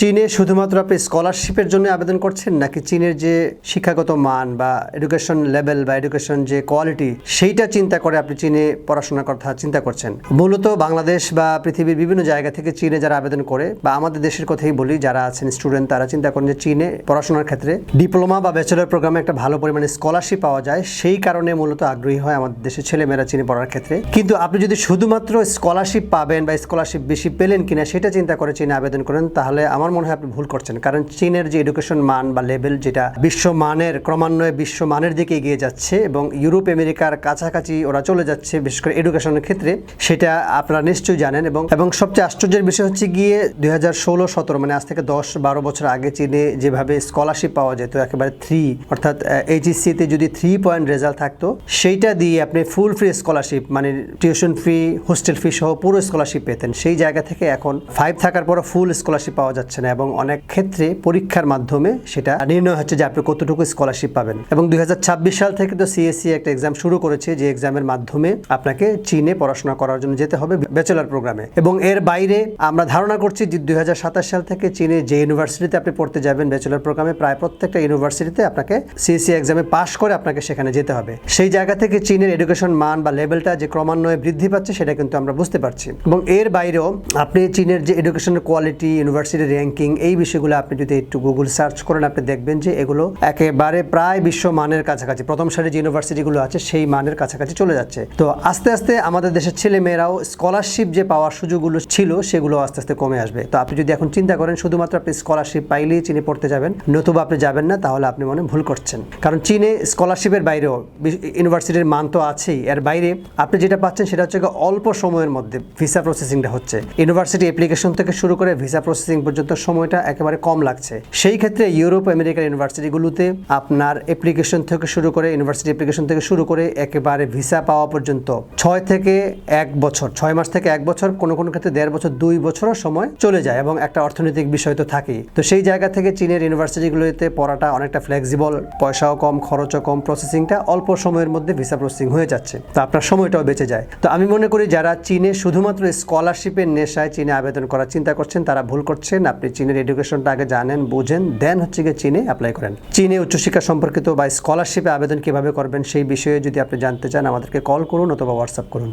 চীনে শুধুমাত্র আপনি স্কলারশিপের জন্য আবেদন করছেন, নাকি চীনের যে শিক্ষাগত মান বা এডুকেশন লেভেল বা এডুকেশন যে কোয়ালিটি সেইটা চিন্তা করে আপনি চীনে পড়াশোনার কথা চিন্তা করছেন? মূলত বাংলাদেশ বা পৃথিবীর বিভিন্ন জায়গা থেকে চীনে যারা আবেদন করে, বা আমাদের দেশের কথাই বলি, যারা আছেন স্টুডেন্ট, তারা চিন্তা করেন যে চীনে পড়াশোনার ক্ষেত্রে ডিপ্লোমা বা ব্যাচেলর প্রোগ্রামে একটা ভালো পরিমাণে স্কলারশিপ পাওয়া যায়, সেই কারণে মূলত আগ্রহী হয় আমাদের দেশের ছেলেমেয়েরা চীনে পড়ার ক্ষেত্রে। কিন্তু আপনি যদি শুধুমাত্র স্কলারশিপ পাবেন বা স্কলারশিপ বেশি পেলেন কিনা সেটা চিন্তা করে চীনে আবেদন করেন, তাহলে আমার মনে হয় আপনি ভুল করছেন। কারণ চীনের যে এডুকেশন মান বা লেভেল, যেটা বিশ্বমানের, ক্রমান্বয়ে বিশ্বমানের দিকে এগিয়ে যাচ্ছে এবং ইউরোপ আমেরিকার কাছাকাছি ওরা চলে যাচ্ছে, বিশেষ করে এডুকেশনের ক্ষেত্রে, সেটা আপনারা নিশ্চয়ই জানেন। এবং সবচেয়ে আশ্চর্যের বিষয় হচ্ছে গিয়ে 2016-17 মানে আজ থেকে 10-12 বছর আগে চীনে যেভাবে স্কলারশিপ পাওয়া যেত একেবারে 3, অর্থাৎ এইচএসসিতে যদি 3 পয়েন্ট রেজাল্ট থাকতো, সেইটা দিয়ে আপনি ফুল ফ্রি স্কলারশিপ, মানে টিউশন ফি, হোস্টেল ফি সহ পুরো স্কলারশিপ পেতেন। সেই জায়গা থেকে এখন 5 থাকার পর ফুল স্কলারশিপ পাওয়া যাচ্ছে না, এবং অনেক ক্ষেত্রে পরীক্ষার মাধ্যমে সেটা নির্ণয় হচ্ছে যে আপনি কতটুকু স্কলারশিপ পাবেন। এবং 2026 সাল থেকে তো সিএসসি একটা এক্সাম শুরু করেছে, যে এক্সামের মাধ্যমে আপনাকে চীনে পড়াশোনা করার জন্য যেতে হবে ব্যাচেলর প্রোগ্রামে। এবং এর বাইরে আমরা ধারণা করছি যে 2027 সাল থেকে চীনে যে ইউনিভার্সিটিতে আপনি পড়তে যাবেন ব্যাচেলর প্রোগ্রামে, প্রায় প্রত্যেকটা ইউনিভার্সিটিতে আপনাকে সিএসসি এক্সামে পাশ করে আপনাকে সেখানে যেতে হবে। সেই জায়গা থেকে চীনের এডুকেশন মান বা লেভেলটা যে ক্রমান্বয়ে বৃদ্ধি পাচ্ছে সেটা কিন্তু আমরা বুঝতে পারছি। এবং এর বাইরেও আপনি চীনের যে এডুকেশনের কোয়ালিটি, ইউনিভার্সিটি র্যাঙ্কিং, এই বিষয়গুলো আপনি যদি একটু গুগল সার্চ করেন, আপনি দেখবেন যে এগুলো একেবারে প্রায় বিশ্বমানের কাছাকাছি, প্রথম সারির যে ইউনিভার্সিটিগুলো আছে সেই মানের কাছাকাছি চলে যাচ্ছে। তো আস্তে আস্তে আমাদের দেশের ছেলে মেয়েরাও স্কলারশিপ যে পাওয়ার সুযোগগুলো ছিল সেগুলো আস্তে আস্তে কমে আসবে। তো আপনি যদি এখন চিন্তা করেন শুধুমাত্র আপনি স্কলারশিপ পাইলেই চীনে পড়তে যাবেন, নতুবা আপনি যাবেন না, তাহলে আপনি মনে ভুল করছেন। কারণ চীনে স্কলারশিপের বাইরেও ইউনিভার্সিটির মান তো আছেই, এর বাইরে আপনি যেটা পাচ্ছেন সেটা হচ্ছে অল্প সময়ের মধ্যে ভিসা প্রসেসিংটা হচ্ছে। ইউনিভার্সিটি অ্যাপ্লিকেশন থেকে শুরু করে ভিসা প্রসেসিং পর্যন্ত সময়টা একেবারে কম লাগছে। সেই ক্ষেত্রে ইউরোপ আমেরিকার ইউনিভার্সিটিগুলোতে আপনার অ্যাপ্লিকেশন থেকে শুরু করে, ইউনিভার্সিটি অ্যাপ্লিকেশন থেকে শুরু করে একেবারে ভিসা পাওয়া পর্যন্ত 6 থেকে 1 বছর, 6 মাস থেকে 1 বছর, কোনো কোনো ক্ষেত্রে 1.5 বছর, 2 বছরও সময় চলে যায়। এবং একটা অর্থনৈতিক বিষয় তো থাকেই। তো সেই জায়গা থেকে চীনের ইউনিভার্সিটিগুলোতে পড়াটা অনেকটা ফ্লেক্সিবল, পয়সাও কম, খরচও কম, প্রসেসিংটা অল্প সময়ের মধ্যে ভিসা প্রসেসিং হয়ে যাচ্ছে, তো আপনার সময়টাও বেঁচে যায়। তো আমি মনে করি যারা চীনে শুধুমাত্র স্কলারশিপের নেশায় চীনে আবেদন করার চিন্তা করছেন তারা ভুল করছেন। আপনি চীনের এডুকেশনটা আগে জানেন, বুঝেন, দেন হচ্ছে গিয়ে চীনে অ্যাপ্লাই করেন। চীনে উচ্চশিক্ষা সম্পর্কিত বা স্কলারশিপে আবেদন কিভাবে করবেন সেই বিষয়ে যদি আপনি জানতে চান, আমাদেরকে কল করুন অথবা হোয়াটসঅ্যাপ করুন।